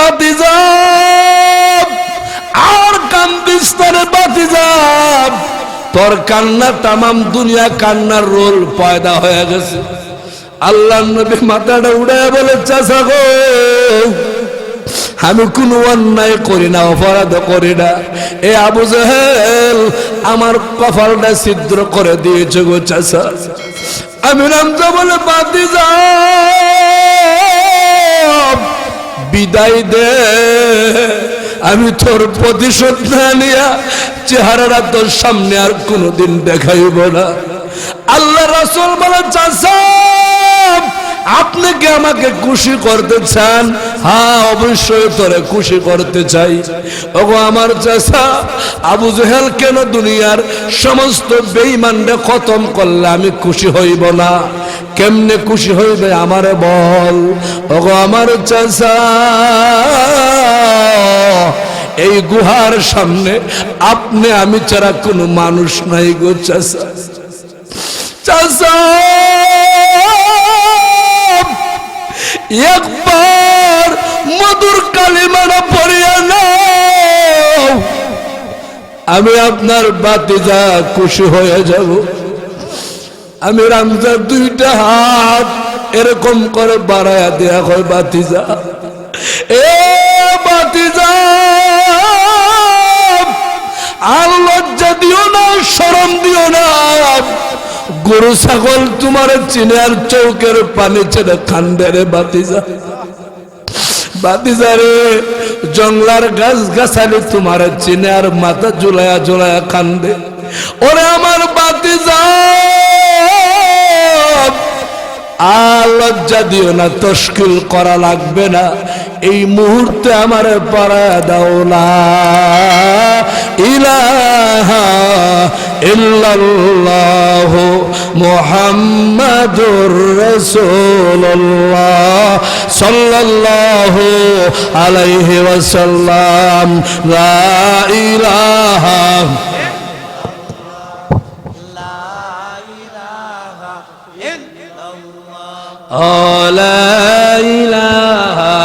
ভাতিজা আর কান্দিস না ভাতিজা, তোর কান্না তামাম দুনিয়া কান্নার রোল পয়দা হয়ে গেছে। আল্লাহর নবী মাথাটা উড়ায় বলে, চাচা গো আমি কোনো অন্যায় করি না, অপরাধ করি না, এ আবু জাহেল আমার কপালটা ছিদ্র করে দিয়েছে গো চাচা। আমি রামজা বলে, ভাতিজা বিদায় দে, আমি তোর প্রতিশোধ না নিয়া চেহারাটা তোর সামনে আর কোনোদিন দেখাইব না। আল্লাহ রাসূল বলে, চাচা আপনি কি আমাকে খুশি করতে চান? হ্যাঁ অবশ্যই তোরে খুশি করতে চাই। ওগো আমার চাচা, আবু জেহেল কেন দুনিয়ার সমস্ত বেঈমানদের খতম করলে আমি খুশি হইব না? কেমনে খুশি হইবে আমারে বল। ওগো আমার চাচা, এই গুহার সামনে আপনি আমি ছাড়া কোনো মানুষ নাই গো চাচা। চাচা একবার মধুর কালিমাটা পড়িয়া নাও, আমি আপনার ভাতিজা খুশি হয়ে যাব। আমি রামজার দুইটা হাত এরকম করে বাড়াইয়া দেয়া হয়, ভাতিজা এ ভাতিজা আর লজ্জা দিও না, শরম দিও না। গরু ছাগল তোমার চিনে আর চৌকের পানি ছেড়ে খান্দে রে ভাতিজা। ভাতিজা রে জঙ্গলার গাছ গাছালি তোমার চিনে আর মাথা ঝুলায়া ঝুলায়া খান্দে। ওরে আমার ভাতিজা আর লজ্জা দিও না, তশকিল করা লাগবে না, এই মুহূর্তে আমার পারা দাও লা ইলাহা ইল্লাল্লাহু মুহাম্মাদুর রাসূলুল্লাহ সাল্লাল্লাহু আলাইহি ওয়াসাল্লাম। লা ইলাহা লা ইলাহা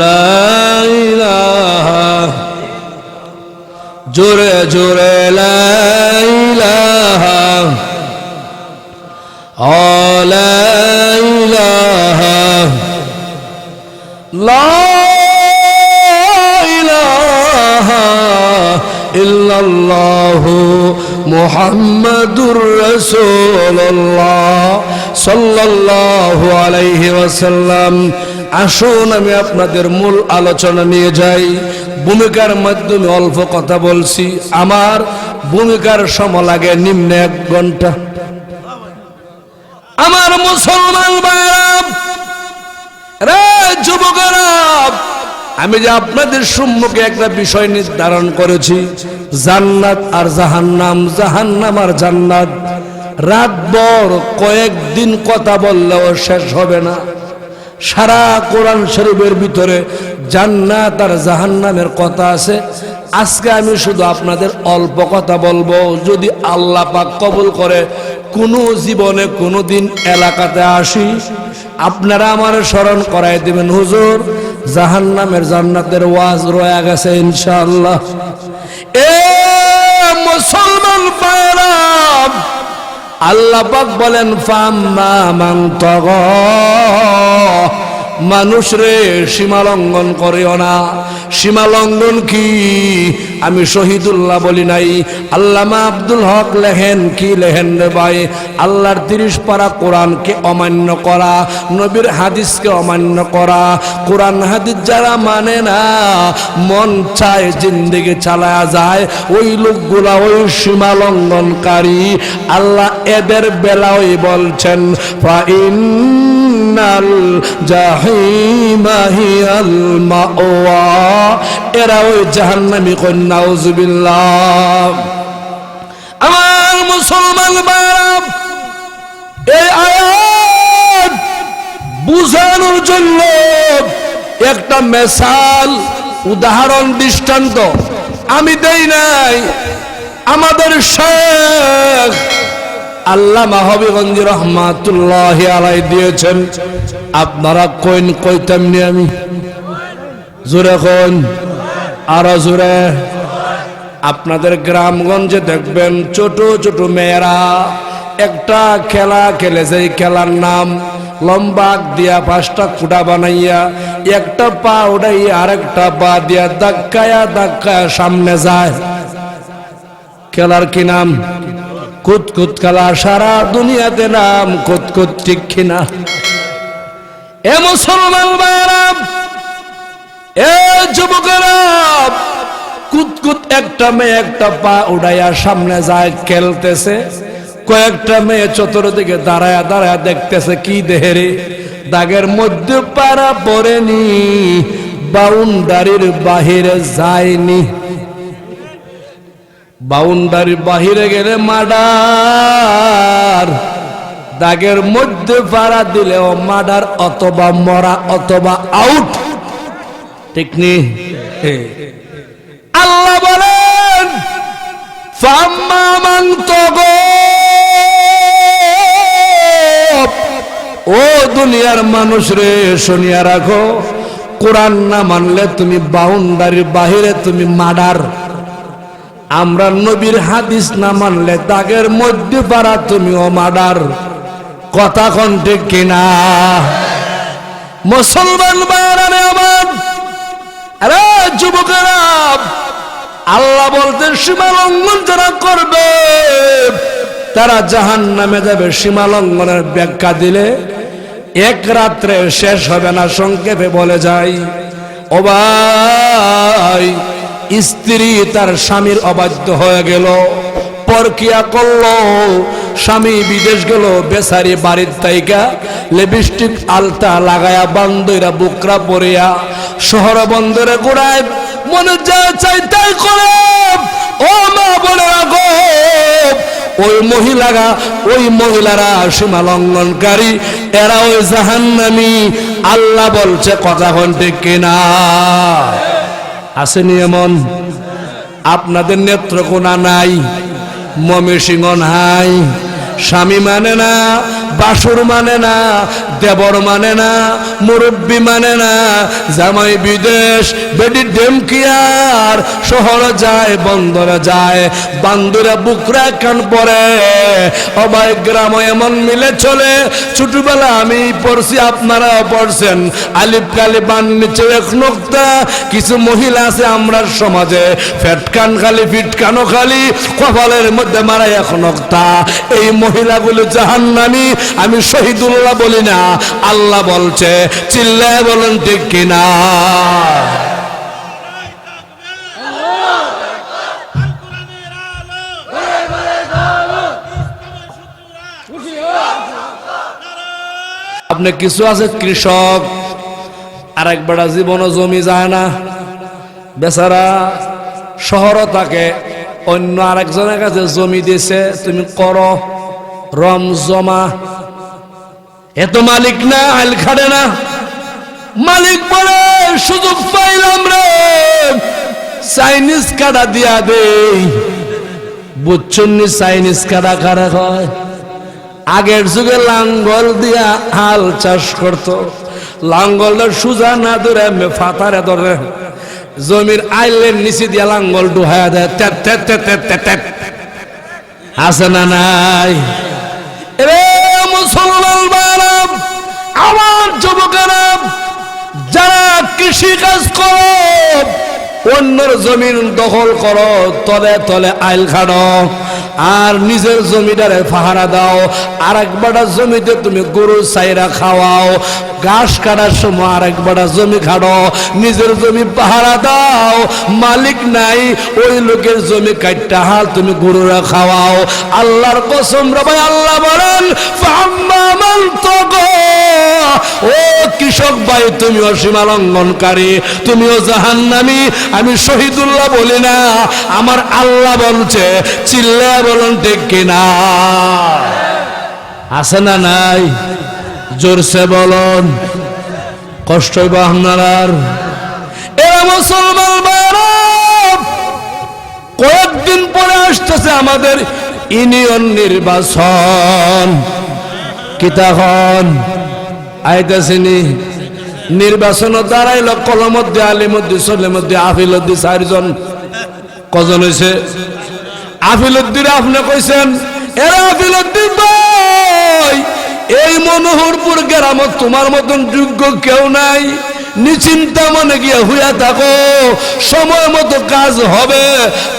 লা ইলাহা, জোরে জোরে লা ইলাহা লা ইলাহা লা ইলাহা ইল্লাল্লাহু মুহাম্মাদুর রাসূলুল্লাহ সাল্লাল্লাহু আলাইহি ওয়াসাল্লাম। আসুন আমি আপনাদের মূল আলোচনা নিয়ে যাই। ভূমিকার মাধ্যমে অল্প কথা বলছি, আমার ভূমিকার সময় লাগে নিম্নে 1 ঘন্টা। আমার মুসলমান ভাইরা রে যুবকেরা, আমি যে আপনাদের সম্মুখে একটা বিষয় নির্ধারণ করেছি, জান্নাত আর জাহান্নাম, জাহান্নাম আর জান্নাত। রাতভর কয়েকদিন কথা বললেও শেষ হবে না। সারা কোরআন শরীফের ভিতরে জান্নাত আর জাহান্নামের কথা আছে। আজকে আমি শুধু আপনাদের অল্প কথা বলবো। যদি আল্লাহ পাক কবুল করে কোনো জীবনে কোনোদিন এলাকাতে আসি, আপনারা আমার স্মরণ করাই দিবেন, হুজুর জাহান্নামের জান্নাতের ওয়াজ রয়ে গেছে ইনশাআল্লাহ। এ মুসলমান ভাইরা, আল্লাহ পাক বলেন ফাম্মা মান তাগা, মানুষ রে সীমা লঙ্ঘন করিও না। সীমা লঙ্ঘন কি? আমি শহীদুল্লাহ বলি নাই, আল্লামা আব্দুল হক লেখেন, কি লেখেন রে ভাই? আল্লাহর 30 পারা কোরআনকে অমান্য করা, নবীর হাদিসকে অমান্য করা। কোরআন হাদিস যারা মানে না, মন চায় জিন্দেগি চালায়া যায়, ওই লোকগুলা ওই সীমা লঙ্ঘনকারী। আল্লাহ এদের বেলায় বলছেন ফাইন্নাল জাহিমা হিয়াল মাওয়া, এরা ওই জাহান্নামী। নাউযুবিল্লাহ। আমার মুসলমান ভাইরা, এই আয়াত বুঝানোর জন্য একটা মিসাল, উদাহরণ, দৃষ্টান্ত আমি দেই নাই। আমাদের শেখ আল্লামা হবিগঞ্জ রহমাতুল্লাহি আলাইহি দিয়েছেন। আপনারা কইন কইতাম নি আমি? জোরে কইন, আরো জোরে। আপনাদের গ্রামগঞ্জে দেখবেন ছোট ছোট মেয়েরা একটা খেলা খেলে, যে খেলার নাম লম্বা দিয়া 5টা খুঁটা বানাইয়া একটা পা উড়াইয়া আরেকটা পা দিয়া ধাক্কায়া ধাক্কায়া সামনে যায়। খেলার কি নাম? কুতকুত খেলা। সারা দুনিয়াতে নাম কুতকুত, ঠিক কিনা? এ মুসলমান ভাইরা, এ যুবকেরা, কুতকুত একটা মেয়ে একটা পা উড়াইয়া সামনে যায় খেলতেছে। কয়েকটা মেয়ে চতুর্দিকে দাঁড়ায়া দাঁড়ায়া দেখতেছে কি দেহেরে, দাগের মধ্যে পারা পড়েনি, বাউন্ডারির বাহিরে যায়নি। বাউন্ডারির বাহিরে গেলে মার্ডার, দাগের মধ্যে পারা দিলেও মার্ডার অথবা মরা অথবা আউট, ঠিক নি? আল্লাহ বলেন ফাম্মা মান তাগা, ও দুনিয়ার মানুষ রে শুনিয়া রাখো, কোরআন না মানলে তুমি বাউন্ডারির বাহিরে, তুমি মার্ডার। আমরা নবীর হাদিস না মানলে দাগের মধ্যে পারা তুমিও মার্ডার। কথা কোন ঠিক কিনা? মুসলমান ভাইরা আমার, আরে যুবকেরা, আল্লাহ বলতেন সীমা লঙ্ঘন যারা করবে তারা জাহান্নামে যাবে। সীমা লঙ্ঘনের ব্যাখ্যা দিলে এক রাত্রে শেষ হবে না, সংক্ষেপে বলে যাই। ও ভাই, স্ত্রী তার স্বামীর অবাধ্য হয়ে গেল, পরকিয়া করলো, স্বামী বিদেশ গেল, বেচারি বাড়ির তাইকা লিপস্টিক আলতা লাগায়া বান্দইরা বুকরা পরিয়া শহর বন্দরে ঘুরায়, মনে যা চাই তাই করে। ও মা বলে রাখো, ওই মহিলারা সীমা লঙ্ঘনকারী, এরা ওই জাহান্নামী। আল্লাহ বলছে, কথা কোন ঠিক কিনা? আসেনি এমন? আপনাদের নেত্রকোনা নাই, ময়মনসিংহ নাই, স্বামী মানে না, বাসুর মানে না, দেবর মানে না, মুরব্বী মানে না, জামাই বিদেশ, বেডি ডেমকিয়ার, শহর যায়, বন্দরে যায়, বান্দুরা বুকরা কান পরে। অবাই গ্রাম এমন মিলে চলে। ছোটবেলা আমি পড়ছি, আপনারা পড়ছেন, আলিফ কালি বান নিচে এক নোক্তা। কিছু মহিলা আছে আমরা সমাজে, ফেটকান খালি ফিটকানো খালি, কপালের মধ্যে মারা এক নোক্তা। এই মহিলাগুলো জাহান্নামী। আমি শহীদুল্লাহ বলি না, আল্লাহ বলছে, চিল্লায় বলেন ঠিক কিনা? আপনি কিছু আছে কৃষক, আরেক বেড়া জীবনও জমি যায় না, বেচারা শহর থাকে, অন্য আরেকজনের কাছে জমি দিয়েছে, তুমি করো রম জমা। এত মালিক না, আইল খাড়ে না। মালিক বলে সুযোগ পাইলাম রে, চাইনিজ কাটা দিয়া দেই। বুঝছেন নি চাইনিজ কাটা কারা হয়? আগের যুগে লাঙ্গল দিয়া হাল চাষ করতো, লাঙ্গলটা সুজা না ধরে ফাতারে ধরে জমির আইলের নিচে দিয়া লাঙ্গল ডুহায়া দেয়, আছে না নাই? মুসলমান ভাইরা আমার, যুবকেরা, যারা কৃষি কাজ করো, অন্যের জমিন দখল করো, তলে তলে আইল খাড়ো, আর নিজের জমিটারে পাহারা দাও। আর এক বাটা জমিতে তুমি গরু চাইরা খাওয়াও, ঘাস কাটার সময় আর এক বাটা জমি খাড়ো, নিজের জমি পাহারা দাও। মালিক নাই, ওই লোকের জমি কাটটা হাল তুমি গরুরা খাওয়াও। আল্লাহর কসম রে ভাই, আল্লাহ বলেন ফাম্মামান তাগা, ও কৃষক ভাই, তুমিও সীমা লঙ্ঘনকারী, তুমিও জাহান্নামী। আমি শহীদুল্লাহ বলি না, আমার আল্লাহ বলছে, চিল্লায়া বলেন ঠিক কিনা? আছে না নাই? জোরসে বলুন, কষ্ট হইব আপনার। এরা মুসলমান ভাইরা, কয়েকদিন পরে আসতেছে আমাদের ইউনিয়ন নির্বাচন কি তখন আইতাছিনি নির্বাচন দাঁড়াইল কলমদ্দি আলিমদ্দি সলিমদ্দি আফিলদ্দি 4 জন কজন হয়েছে আফিলদ্দির আপনি কইছেন এরা আফিলদ্দিন ভাই এই মনোহরপুর গ্রামত তোমার মতন যোগ্য কেউ নাই নিশ্চিন্তা মনে গিয়ে হইয়া থাকো সময় মতো কাজ হবে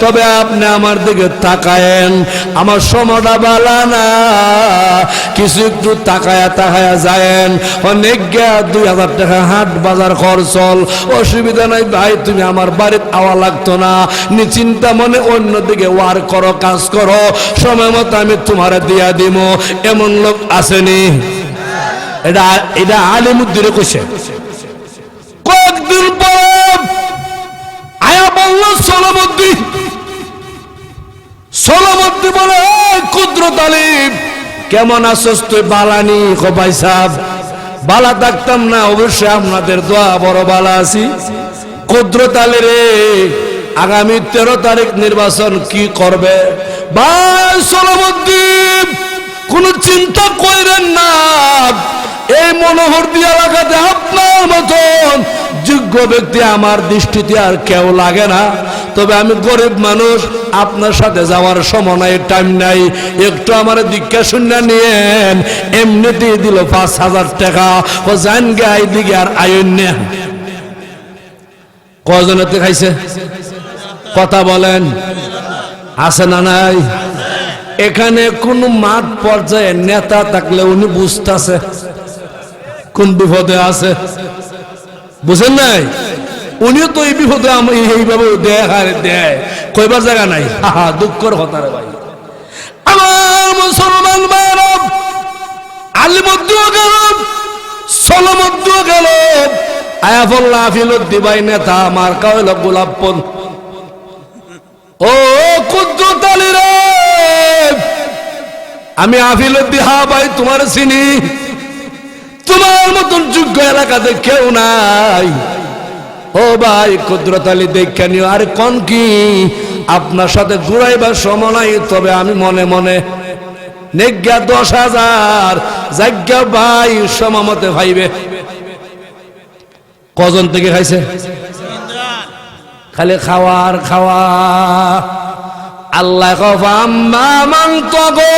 তবে আপনি আমার দিকে তাকায়েন আমার সময়টা বালা না কিছু একটু তাকায়া যায়েন অনেক 2000 টাকা হাট বাজার খরচল অসুবিধা নাই ভাই তুমি আমার বাড়িতে আওয়া লাগতো না নিশ্চিন্তা মনে অন্যদিকে ওয়ার করো কাজ করো সময় মতো আমি তোমার দিয়া দিব এমন লোক আসেনি এটা আলিমুদ্দিনে কইছে কয়েকদিন পর আয়া বলল সোলামদ্দি বলে কুদরত আলিম কেমন আছস তুই বালানি ভাই সাহেব বালা থাকতাম না অবশ্যই আপনাদের দোয়া বড় বালা আছি কুদরত আলী রে আগামী 13 তারিখ নির্বাচন কি করবে ভাই সোলামদ্দি কোনো চিন্তা করেন না এই মনোহরদি এলাকাতে আপনার মতন যোগ্য ব্যক্তি আমার দৃষ্টিতে আর কেউ লাগে না তবে আমি গরিব মানুষ আপনার সাথে যাওয়ার সময় নাই টাইম নাই একটু আমার দীক্ষা শূন্য নিয়েন এমনিতেই দিল 5000 টাকা ও জান গাই দিকে আর আয়ন নেন কজনেতে খাইছে কথা বলেন আছে না নাই এখানে কোন মাঠ পর্যায়ে নেতা থাকলে উনি বুঝতেছে কোন বিপদে আছে বুঝেন নাই উনিও তো এই বিপদে এইভাবে দেয় কইবার জায়গা নাই দুঃখর কথা রে ভাই আমার মুসলমান ভাইরা আলিমদ্দিও গেল সলমদ্দিও গেল আয়াফুল্লাহ আফিলুদ্দি ভাই নেতা আমার কাওয়াল গোলাপপন ও কুদরত আলী রে আমি আফিলুদ্দি হা ভাই তোমার চিনি তোমার মতন যোগ্য এলাকাতে কেউ নাই ও ভাই কুদরত আলী দেখা নিও আরে কোন কি আপনার সাথে ঘুরাইবার সময় নাই তবে আমি মনে মনে নেজ্ঞা 10,000 জায়গা ভাই সমামতে ভাইবে কজন থেকে খাইছে খালি খাওয়ার খাওয়া আল্লাহ মান তগো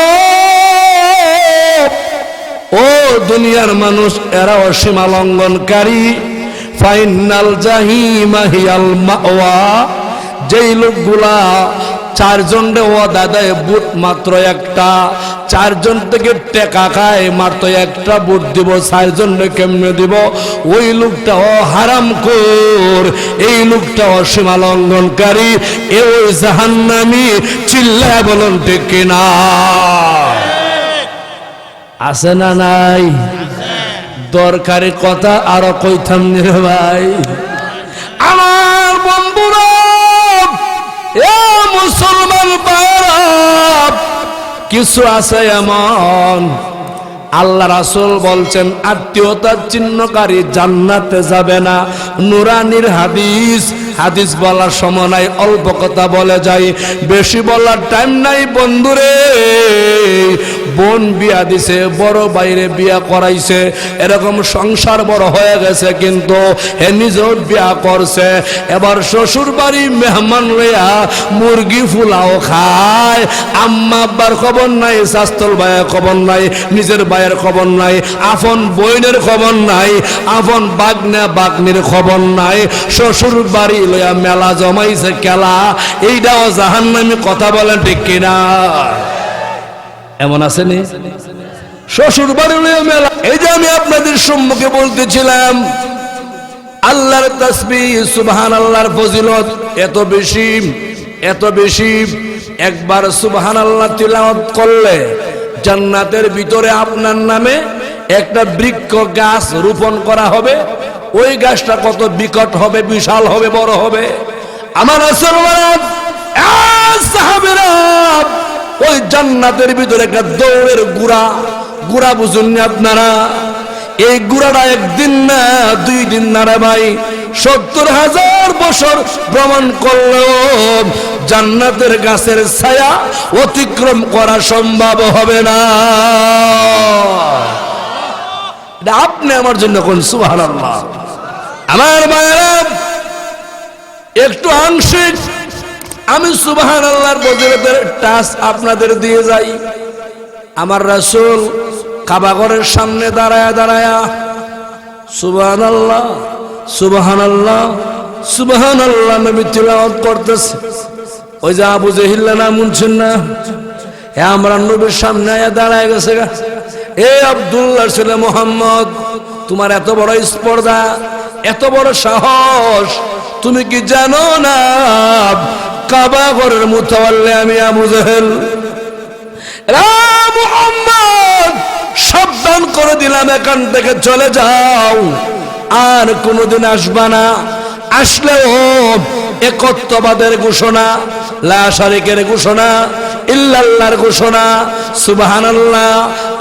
ও দুনিয়ার মানুষ এরা অসীমা লঙ্ঘনকারী ফাইনাল জাহিমা হিয়াল মাওয়া যেই লোকগুলা 4 জন রে ও দাদায় বুট মাত্র একটা 4 জন থেকে টাকা খায় মাত্র একটা বুট দিব 4 জন রে কেমনে দিব ওই লোকটা ও হারামখোর এই লোকটা অসীমা লঙ্ঘনকারী এ ওই জাহান্নামী চিল্লায় বলুন ঠিক কিনা আছে না নাই দরকারি কথা আরো কইতাম নি রে ভাই আমার বন্ধুরা এ মুসলমান ভাইরা কিছু আছে এমন আল্লাহ রাসূল বলছেন আত্মীয়তার চিহ্নকারী জান্নাতে যাবে না নুরানির হাদিস বলার সময় নাই অল্প কথা বলে যাই বেশি বলার টাইম নাই বন্ধুরে বোন বিয়া দিছে বড় বাইরে বিয়া করাইছে এরকম সংসার বড় হয়ে গেছে কিন্তু হে নিজেও বিয়া করছে এবার শ্বশুর বাড়ি মেহমান লইয়া মুরগি ফুলাও খায় আম্মা আব্বার খবর নাই শাস্তল ভাইয়ের খবর নাই নিজের ভাইয়ের খবর নাই আপন বোনের খবর নাই আপন বাগনা বাগনির খবর নাই শ্বশুর বাড়ি লইয়া মেলা জমাইছে খেলা এইটাও জাহান্নামী কথা বলেন ঠিক কিনা এমন আছে নি শ্বশুর বাড়ি লইয়া মেলা এই যে আমি আপনাদের সম্মুখে বলতেছিলাম আল্লাহর তাসবিহ সুবহানাল্লাহর ফজিলত এত বেশি একবার সুবহানাল্লাহ তিলাওয়াত করলে জান্নাতের ভিতরে আপনার নামে একটা বৃক্ষ গাছ রোপণ করা হবে ওই গাছটা কত বিকট হবে বিশাল হবে বড় হবে আমার সাহাবীরা ওই জান্নাতের ভিতরে একটা দৌড়ের গুড়া বুঝুন আপনারা এই গুড়াটা একদিন না 2 দিন না রে ভাই 70,000 বছর ভ্রমণ করলেও জান্নাতের গাছের ছায়া অতিক্রম করা সম্ভব হবে না। আপনি আমার জন্য কোন সুবহানাল্লাহ। আমার ভাইরা, একটু আংশিক আমি সুবহানাল্লাহর ফজিলতের টাচ আপনাদের দিয়ে যাই। আমার রাসূল কাবা ঘরের সামনে দাঁড়ায়া দাঁড়ায়া সুবহানাল্লাহ সুবহানাল্লাহ সুবহানাল্লাহ নবী তিলাওয়াত করতেছে। ওই যে আবু জেহেল নাম শুনছেন না, আমরা নবীর সামনে আয়া দাঁড়ায় গেছে। এ আব্দুল্লাহর ছেলে মুহাম্মদ, তোমার এত বড় স্পর্ধা, এত বড় সাহস, তুমি কি জানো না কাবা ঘরের মুতাওয়াল্লি আমি আবু জেহেল? মুহাম্মদ, সাবধান করে দিলাম, এখান থেকে চলে যাও, আর কোনোদিন আসবা না। আসলেও একত্ববাদের ঘোষণা, লা শারিকের ঘোষণা, ইল্লাল্লাহর ঘোষণা, সুবহানাল্লাহ,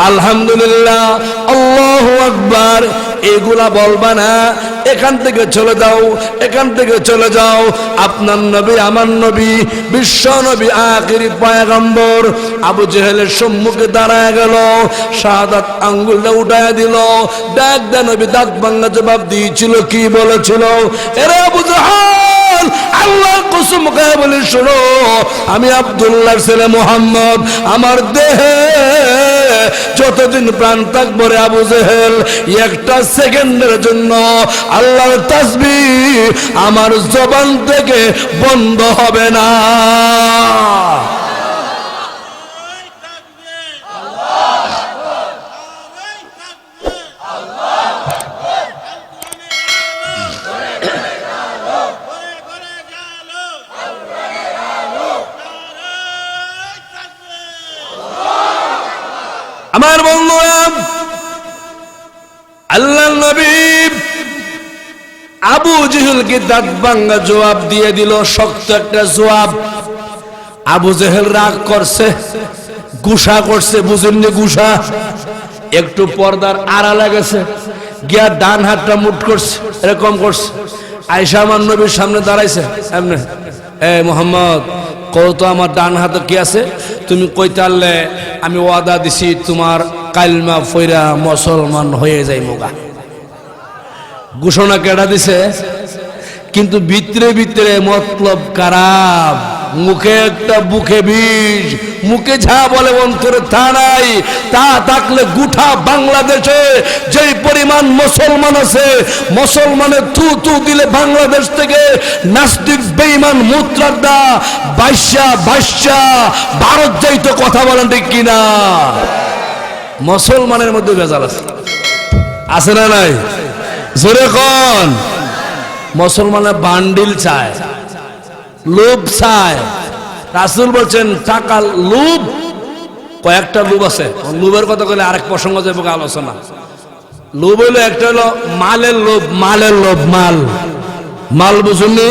আলহামদুলিল্লাহ, আল্লাহু আকবার, এগুলা বলবা না। এখান থেকে চলে যাও, এখান থেকে চলে যাও। আপনার নবী, আমার নবী, বিশ্ব নবী, আখিরি পয়গম্বর আবু জেহেলের সম্মুখে দাঁড়ায় গেল, শাহাদাত আঙ্গুলটা উঠায় দিল। ডাক দে নবী দাঁত ভাঙা জবাব দিয়েছিল, কি বলেছিল? এরে আবু জেহেল, আল্লাহর কসম খায় বলে শোনো, আমি আব্দুল্লাহর ছেলে মুহাম্মদ, আমার দেহে যতদিন প্রাণ থাকবে রে আবু জেহেল, একটা সেকেন্ডের জন্য আল্লাহর তাসবিহ আমার জবান থেকে বন্ধ হবে না। আমার বন্ধুরা, আল্লাহর নবী আবু জেহেলকে দাঁত ভাঙা জবাব দিয়ে দিল, শক্ত একটা জবাব। আবু জেহেল রাগ করছে, গুসা করছে, বুঝেননি গুসা, একটু পর্দার আড়ালে গেছে, গিয়া ডান হাতটা মুঠ করছে, এরকম করছে। আয়েশা আমার নবীর সামনে দাঁড়াইছে, এমনি, এ মুহাম্মদ, কত আমার ডান হাতে কি আছে? তুমি কইতে পারলে আমি ওয়াদা দিছি তোমার কালমা ফইরা মুসলমান হয়ে যাই মোগা। ঘোষণা কেডা দিছে? কিন্তু ভিতরে ভিতরে মতলব খারাপ, মুখে একটা বুকে বিষ, মুখে যা বলে অন্তরে তা নাই। তা থাকলে গোটা বাংলাদেশে যেই পরিমাণ মুসলমান আছে, মুসলমানের থু থু দিলে বাংলাদেশ থেকে নাস্তিক বেঈমান মুত্রাদ্দা বাইশা ভারত যাইতো। কথা বলেন ঠিক কিনা? মুসলমানের মধ্যে ভেজাল আছে, আছে না নাই? জোরে কোন? মুসলমানের বান্ডিল চায়, লোভ চায়। রাসূল বলছেন টাকা লোভ, কয়েকটা লোভ আছে। লোভের কথা বলে আরেক প্রসঙ্গ যাবো আলোচনা। লোভ হইলো একটা হলো মালের লোভ, মালের লোভ, মাল, মাল বুঝুননি?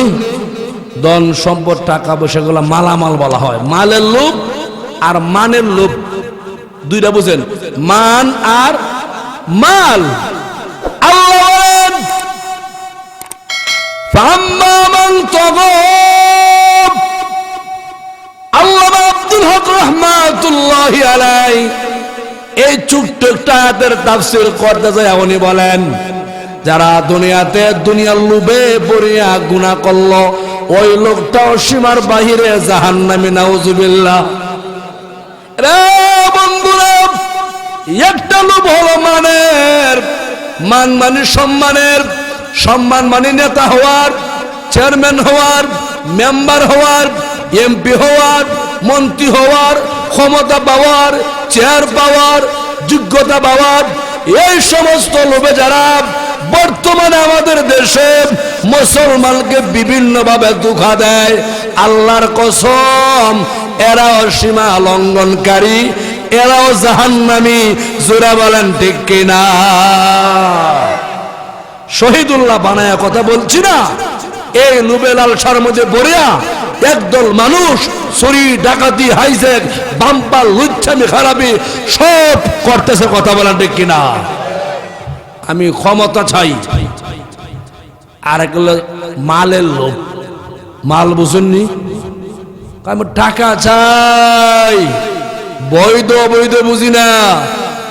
ধন সম্পদ টাকা পয়সা গুলা মালামাল বলা হয়। মালের লোভ আর মানের লোভ, দুইটা বুঝেন, মান আর মাল। আল্লাহ ফাম্মা মান তাগা, আল্লামা আব্দুল হক রাহমাতুল্লাহি আলাইহি এই ছোট্ট একটা আয়াতের তাফসীর করতে যায়, উনি বলেন যারা দুনিয়াতে দুনিয়ার লোভে পড়িয়া গুনাহ করলো, ওই লোকটাও সীমার বাহিরে জাহান্নামী, নাউজুবিল্লাহ। রে বন্ধুরা, একটা লোভ হলো মানের, মান মানে সম্মানের, সম্মান মানে নেতা হওয়ার, চেয়ারম্যান হওয়ার, মেম্বার হওয়ার, এমপি হওয়ার, মন্ত্রী হওয়ার, ক্ষমতা পাওয়ার, চেয়ার পাওয়ার, যোগ্যতা পাওয়ার। এই সমস্ত লোভে যারা বর্তমানে আমাদের দেশে মুসলমানকে বিভিন্ন ভাবে ধোঁকা দেয়, আল্লাহর কসম এরাও সীমা লঙ্ঘনকারী, এরাও জাহান্নামী। জোরে বলেন ঠিক কিনা? শহীদুল্লাহ বানায়া কথা বলছি না। এই লোভে লালসার মধ্যে পড়িয়া একদল মানুষ চুরি, ডাকাতি, হাইজ্যাক, বাম্পার, লুচ্ছামি, খারাপি সব করতেছে। কথা বলেন ঠিক কিনা? আমি ক্ষমতা চাই, আর এক হলো মালের লোভ। মাল বুঝুননি, আমি টাকা চাই, বৈধ অবৈধ বুঝি না,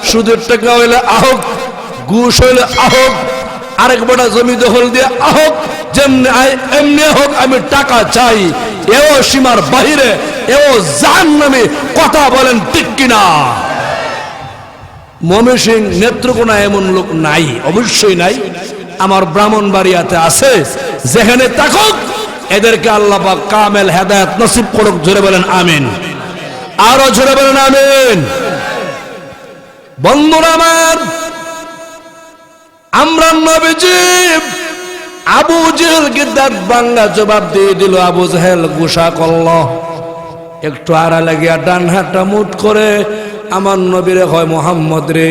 সুদের টাকা হইলে আহক, ঘুষ হইলে আহক, আরেক বড় জমি দখল দিয়ে আহক, যেমনি এমনি হোক আমি টাকা চাই, এও সীমার বাহিরে, এও জাহান্নামে। কথা বলেন ঠিক কিনা? ময়মনসিংহ নেত্রকোনা এমন লোক নাই, অবশ্যই নাই। আমার ব্রাহ্মণবাড়িয়াতে আছে, যেখানে থাকুক এদেরকে আল্লাহ পাক কামেল হেদায়েত নসিব করুক। জোরে বলেন আমিন, আরো জোরে বলেন আমিন। বন্ধুরা আমার, আমরা নবীজি আবু জেহেলকে দাঁত ভাঙা জবাব দিয়ে দিল। আবু জেহেল গুসা করল, একটু আড়ালে গিয়া ডান হাতটা মুঠ করে আমার নবীরে হয়, মোহাম্মদ রে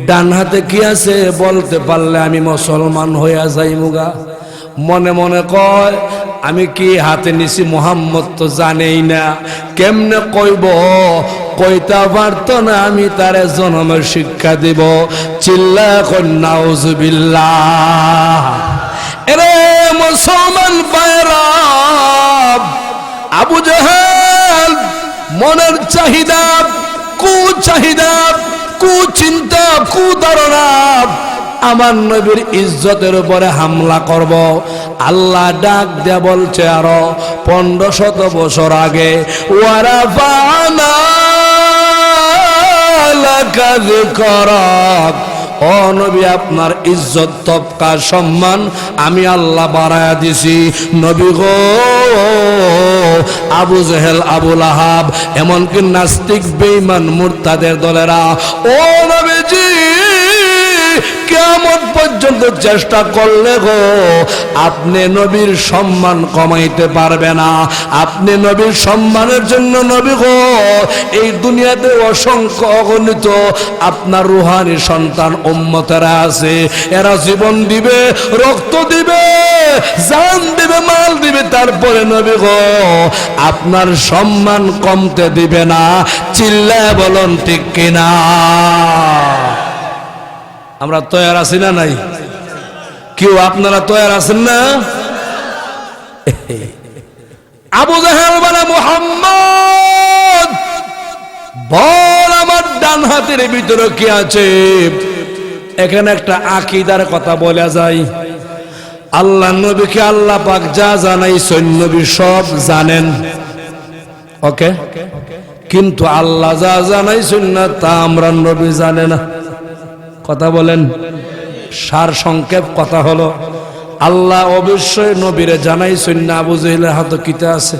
ডান হাতে কি আছে বলতে পারলে আমি মুসলমান হইয়া যাই মুগা। মনে মনে কয় আমি কি হাতে নিছি মোহাম্মদ তো জানেই না, কেমনে কইব, কইতা পারতো না, আমি তারে জন্মের শিক্ষা দিব। চিল্লা কই নাউজুবিল্লাহ। এরে মুসলমান ভাইরা, আবু জেহেল মনের চাহিদা, কুচাহিদা, কুচিন্তা, কুধারণা আমার নবীর ইজ্জতের উপরে হামলা করব। আল্লাহ ডাক দেয়া বলছে আরো 1500 বছর আগে, ওয়ারাফানা লাকা যিকরাক, ও নবী আপনার ইজ্জত তবকা সম্মান আমি আল্লাহ বাড়ায়া দিছি। নবী গো, আবু জেহেল, আবু লাহাব, এমনকি নাস্তিক বেঈমান মুরতাদের দলেরা, ও নবীজি কিয়ামত পর্যন্ত চেষ্টা করলে গো আপনি নবীর সম্মান কমাইতে পারবে না। আপনি নবীর সম্মানের জন্য নবী গো এই দুনিয়াতে অসংখ্য অগণিত আপনার রুহানি সন্তান উম্মতেরা আছে, এরা জীবন দিবে, রক্ত দিবে, জান দিবে, মাল দিবে, তারপরে নবী গো আপনার সম্মান কমতে দিবে না। চিল্লায় বলুন ঠিক কিনা? আমরা তৈরি আছি না নাই? কেউ আপনারা তৈরি আছেন না? আবু জেহেল বলে, মুহাম্মদ বল আমার ডান হাতের ভিতরে কি আছে? এখানে একটা আকীদার কথা বলা যায়। আল্লাহ নবীকে আল্লাহ পাক যা জানাইছেন নবী সব জানেন, ওকে, কিন্তু আল্লাহ যা জানাইছেন না তা আমরা নবী জানে না। কথা বলেন, সার সংক্ষেপ কথা হলো আল্লাহ অবশ্যই নবীরে জানাইছেন না আবু জেহেলের হাতে কিতা আছে।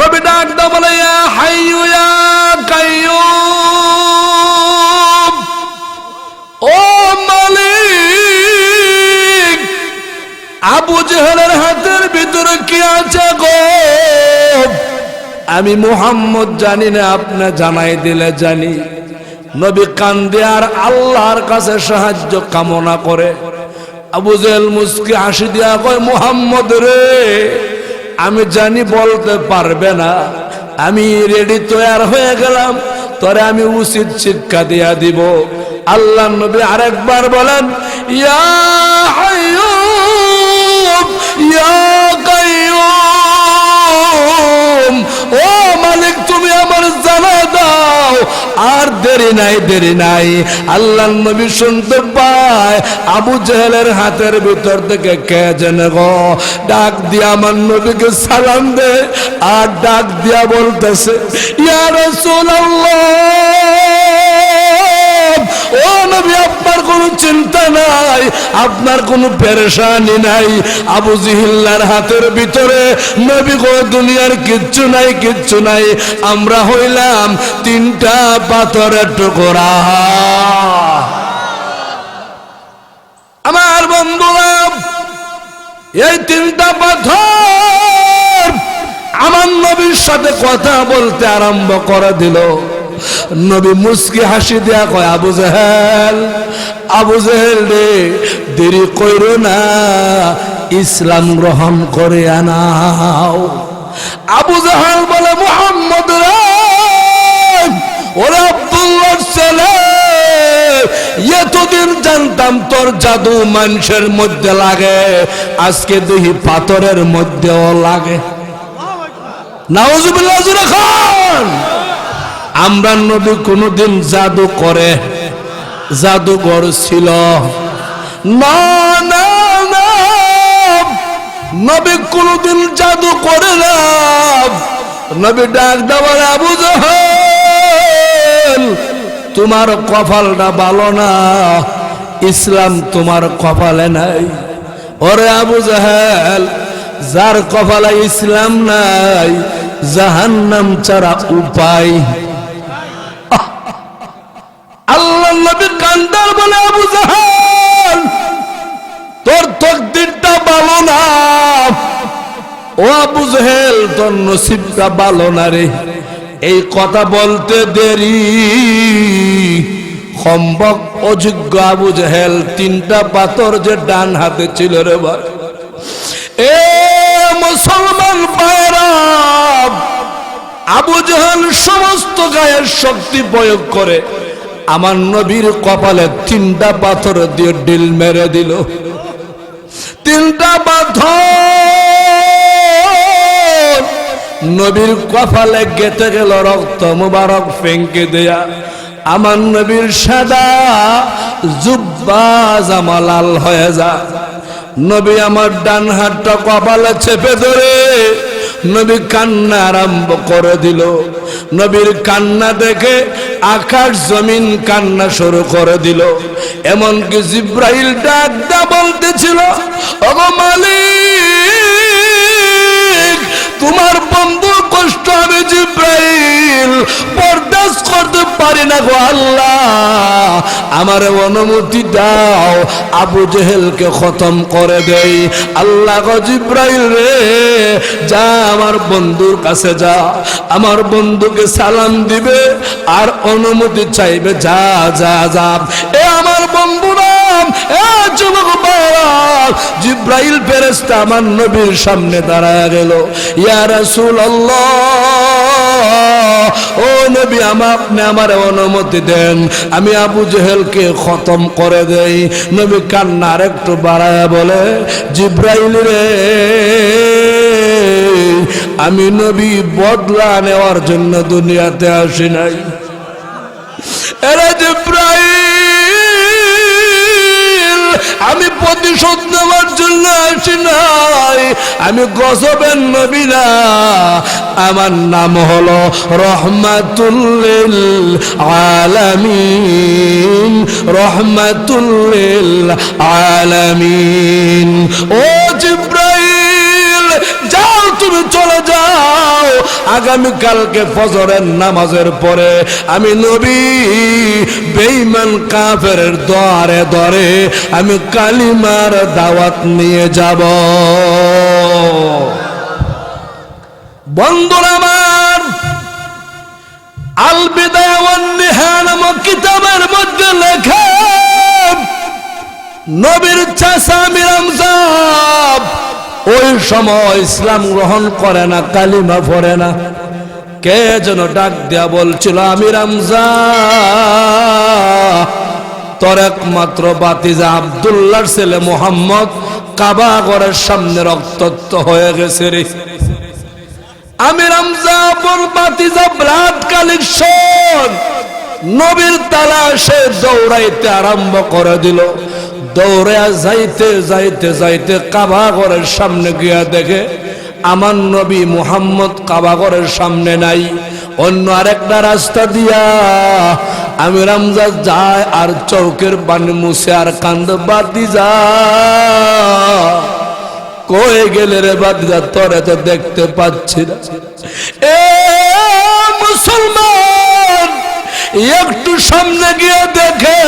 নবী ডাক দাও বলে, ইয়া হাইয়ু ইয়া কাইয়ুম, ও মালিক আবু জেহেলের হাতের ভিতরে কি আছে গো? আমি মুহাম্মদ জানি না, আপনি জানাই দিলে জানি। নবী কান্দে আর আল্লাহর কাছে সাহায্য কামনা করে। আবু জেহেল মুস্কি হাসি দিয়া কয়, মুহাম্মদ রে আমি জানি বলতে পারবে না, আমি রেডি তৈয়ার হয়ে গেলাম, তোরে আমি উচিত শিক্ষা দিয়া দিব। আল্লাহ নবী আরেকবার বলেন, ইয়া হাইয়ুম ইয়া কাইয়ুম, ও মালিক তুমি আমার জানা দাও। আর দেরি নাই, দেরি নাই। আল্লাহ নবী শুনতে পায় আবু জেহেলের হাতের ভিতর থেকে কে যেন গো ডাক দিয়া আমার নবীকে সালাম দে, আর ডাক দিয়া বলতেছে, ইয়া রাসূলুল্লাহ, ও নবী আপনার কোনো চিন্তা নাই, আপনার কোনো পেরেশানি নাই। আবু জেহেলের হাতের ভিতরে নবী গো দুনিয়ার কিচ্ছু নাই, কিচ্ছু নাই। আমরা হইলাম 3টা পাথরের টুকরা। আমার বন্ধুরা, এই 3টা পাথর আমার নবীর সাথে কথা বলতে আরম্ভ করে দিল। নবী মুস্কি হাসি দেয়া কয়, আবু জেহেল, আবু জেহেল রে দেরি কইরো না, ইসলাম গ্রহণ করে আনাও। আবু জেহেল বলে, মুহাম্মদ রে, ওরে আব্দুল্লাহর ছেলে, এতদিন জানতাম তোর জাদু মানুষের মধ্যে লাগে, আজকে দেখি পাথরের মধ্যেও লাগে। নাউজুবিল্লাহ জুরে খান। আমরা নবী কোনদিন জাদু করে জাদুঘর ছিল না, না না, নবী কোনদিন জাদু করে না। নবী ডাক দেওয়ার আবু জাহেল তোমার কপালটা ভালো না, ইসলাম তোমার কপালে নাই। ওরে আবু জাহেল, যার কপালে ইসলাম নাই জাহান্নাম ছাড়া উপায়। আল্লাহ নবী কান্দার বলে আবু জাহেল তোর তকদিরটা ভালো না। ও আবু জাহেল তোর নসিবটা ভালো না রে। এই কথা বলতে দেরি, সম্ভব অযোগ্য আবু জাহেল তিনটা পাথর যে ডান হাতে ছিল রে ভাই। এ মুসলমান ভাইরা, আবু জাহেল সমস্ত গায়ের শক্তি প্রয়োগ করে আমার নবীর কপালে তিনটা পাথর দিয়ে ডিল মেরে দিল। তিনটা পাথর নবীর কপালে গেতে গেল, রক্ত মুবারক ফেঙ্কে দেয়া আমার নবীর সাদা জুব্বা জামা লাল হয়ে যা। নবী আমার ডান হাতটা কপালে চেপে ধরে নবী কান্না আরম্ভ করে দিল। নবীর কান্না দেখে আকাশ জমিন কান্না শুরু করে দিল। এমনকি জিব্রাইল ডাক দা বলতেছিল, ওগো মালিক তোমার বন্ধুর কষ্ট হবে জিব্রাইল, বরদাস্ত করতে পারি না গো আল্লাহ, আমার অনুমতি দাও আবু জেহেলকে খতম করে দেই। আল্লাহ গো জিব্রাইল রে, যা আমার বন্ধুর কাছে যা, আমার বন্ধুকে সালাম দিবে আর অনুমতি চাইবে, যা যা যা। এ আমার বন্ধু নাম, এ যুবক বাবা, জিব্রাইল ফেরেশতা আমার নবীর সামনে দাঁড়ায় গেল। ইয়া রাসূলুল্লাহ, ও নবী আপনি আমার অনুমতি দেন, আমি আবু জেহেলকে খতম করে দেই। নবী কান্না আর একটু বাড়ায় বলে, জিব্রাইল রে, আমি নবী বদলা নেওয়ার জন্য দুনিয়াতে আসি নাই। এরা জিব্রাইল, আমি প্রতিশোধ নেওয়ার জন্য আসি নাই, আমি গজবের নবী না, আমার নাম হলো রহমাতুল লিল আলামিন, রহমাতুল লিল আলামিন। ও জিব্রাইল, যাও তুমি চলে যাও, আগামী কালকে ফজরের নামাজের পরে আমি নবী বেঈমান কাফেরের দ্বারে দ্বারে আমি কালিমার দাওয়াত নিয়ে যাব। বন্ধুরা আমার, আল বিদায়া ওয়ান নিহায়া নামক কিতাবের মধ্যে লেখা, নবীর চাচা আমির হামজা ওই সময় ইসলাম গ্রহণ করে না, কালিমা পড়ে না। কে যেন ডাক দিয়া বলছিল, আমির হামজা তোর একমাত্র বাতিজা আব্দুল্লাহর ছেলে মুহাম্মদ কাবা ঘরের সামনে রক্তাক্ত হয়ে গেছে রে। আমির হামজা বল বাতিজা ব্লাড কালেকশন নবীর তালাশে দৌড়াইতে আরম্ভ করে দিল। দৌড়ে যাইতে যাইতে যাইতে কাবা ঘরের সামনে গিয়া দেখে আমার নবী মুহাম্মদ কাবা ঘরের সামনে নাই, অন্য আরেকটা রাস্তা দিয়া আমির হামজা যায় আর চৌকের পানি মুছে আর কান্দ, বাতিজা কই গেলে রে বাতিজা, তোরে তো দেখতে পাচ্ছি না। এ মুসলমান, একটু সামনে গিয়ে দেখে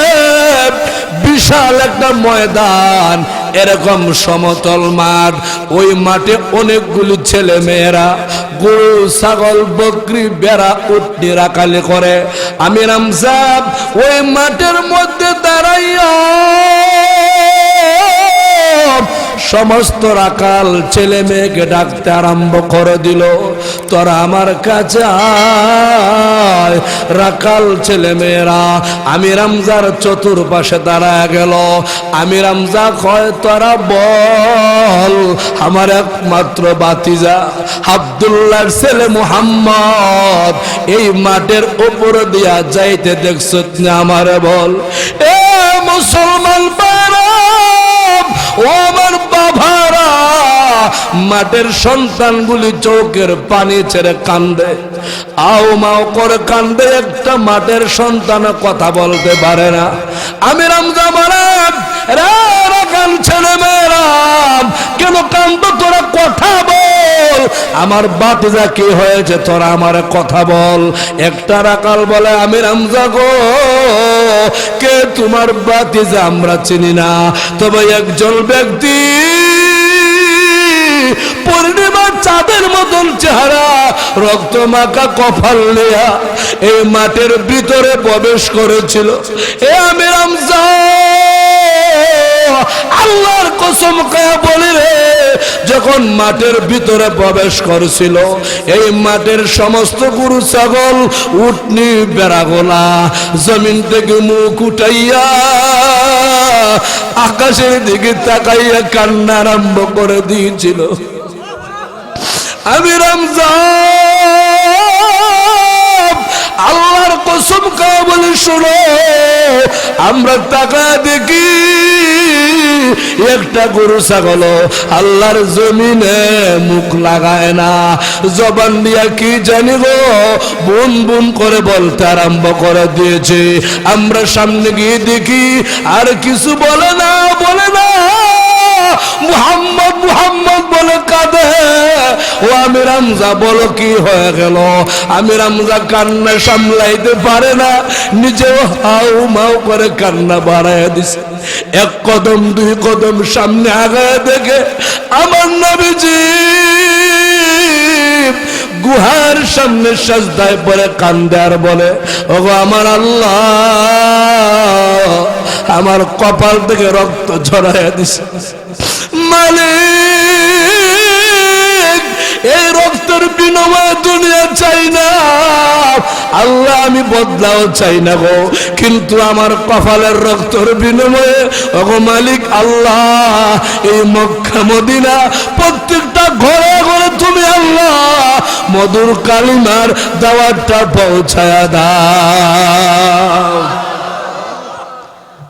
বিশাল একটা ময়দান, এরকম সমতল মাঠ, ওই মাঠে অনেকগুলি ছেলে মেয়েরা গরু ছাগল বকরি বেড়া উটনি রাখালি করে। আমির হামজা ওই মাঠের মধ্যে দাঁড়াইয়া সমস্ত রাকাল ছেলে মেয়েকে ডাকতে আরম্ভ করে দিল, তোরা আমার কাছে আয়। রাকাল ছেলে মেয়েরা আমির হামজার চতুর্পাশে দাঁড়ায় গেল। আমির হামজা কয়, তোরা বল আমার একমাত্র বাতিজা আব্দুল্লাহর ছেলে মুহাম্মদ এই মাঠের উপর দিয়া যাইতে দেখছ না, আমারে বল। এ মুসলমান ভাইরা, ও আমার বাবারা, মাঠের সন্তানগুলি চোখের পানি ছেড়ে কান্দে, আও মাও করে কান্দে। একটা মাঠের সন্তান কথা বলতে পারে না। আমির হামজা মারাম, রাকাল ছেলে মেয়েরা কেন কান্দ, তোরা কথা বল। আমার বাতিজা কি হয়েছে, তোরা আমার কথা বল। একটা রাকাল বলে, আমির হামজা গো, কে তোমার বাতিজা আমরা চিনি না, তবে একজন ব্যক্তি পূর্ণিমার চাঁদের মতন চেহারা, রক্ত মাখা কপাল নেয়া এই মাঠের ভিতরে প্রবেশ করেছিল। এ আমির হামজা, আল্লাহর কসম করে বলি রে, যখন মাঠের ভিতরে প্রবেশ করেছিল এই মাঠের সমস্ত গরু ছাগল উটনি বেড়াগোলা জমিন থেকে মুখ উঠাইয়া আকাশের দিকে তাকাইয়া কান্না আরম্ভ করে দিয়েছিল। আমির হামজা আল্লাহর কসম করে বলি, শোনো, আমরা টাকা দেখি একটা গরু ছাগল আল্লাহর জমিনে মুখ লাগায় না, জবান দিয়া কি জানি গো বুন বুন করে বলতে আরম্ভ করে দিয়েছে। আমরা সামনে গিয়ে দেখি আর কিছু বলে না, বলে না, মুহাম্মদ মুহাম্মদ বলে কাঁদে। ও আমির হামজা বলো কি হয়ে গেল? আমির হামজা কান্না সামলাইতে পারে না, নিজেও হাউ মাউ করে কান্না বাড়ায় দিছে। এক কদম দুই কদম সামনে আগায় দেখে আমার নবীজি গুহার সামনে সাজদায় পড়ে কান্দে আর বলে, ওগো আমার আল্লাহ, আমার কপাল থেকে রক্ত ঝরাইয়া দিছে। মালিক, এই রক্তের বিনিময়ে দুনিয়া চাই না, আল্লাহ আমি বদলাও চাই না গো, কিন্তু আমার কপালের রক্তের বিনিময়ে ওগো মালিক আল্লাহ, এই মক্কা মদিনা প্রত্যেকটা ঘরে ঘরে তুমি আল্লাহ মধুর কালিমার দাওয়াতটা পৌঁছায়া দাও।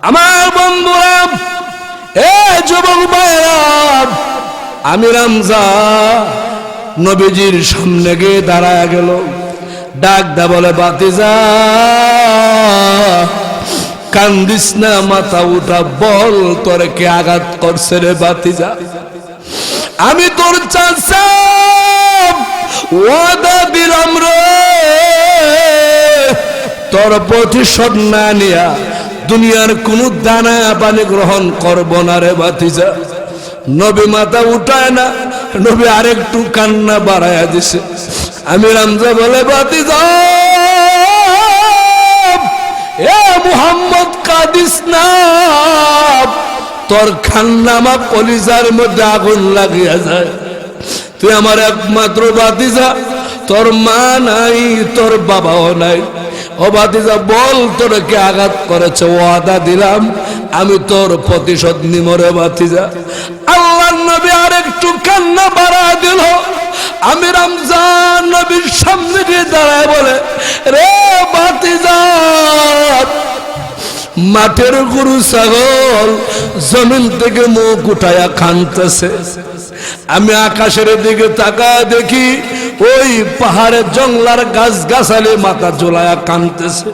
আমার বন্ধুরা, এ যুবক ভাইরা, আমির হামজা নবীজির সামনে গিয়ে দাঁড়ায় গেল, ডাক দা বলে, বাতিজা কান্দিস না, মাথা উঠা, বল তোরে কে আঘাত করছে রে বাতিজা? আমি তোর চাচা, ওয়াদা দিলাম রে, তোর প্রতিশোধ না নিয়া দুনিয়ার কোন দানা পানি গ্রহণ করব না রে বাতিজা। নবী মাথা উঠায় না, নবী আরেকটু কান্না বাড়াইয়া দিছে। আমির হামজা বলে, বাতিজা এ মুহাম্মদ কাঁদিস না, তোর কান্না আমার কলিজার মধ্যে আগুন লাগিয়া যায়। তুই আমার একমাত্র বাতিজা, তোর মা নাই, তোর বাবাও নাই। ও বাতিজা বল তোরে কে আঘাত করেছে? ওয়াদা দিলাম আমি তোর প্রতিশোধ নিব রে বাতিজা। আল্লাহর নবী আরেকটু কান্না বাড়া দিল। আমির হামজা নবীর সামনে গিয়ে দাঁড়ায় বলে, রে বাতিজা, মাঠের গরু ছাগল জমিন থেকে মুখ উঠায়া কাঁদতেছে, আমি আকাশের দিকে তাকায় দেখি ওই পাহাড়ের জঙ্গলার গাছ গাছালি মাথা ঝোলায়া কাঁদতেছে।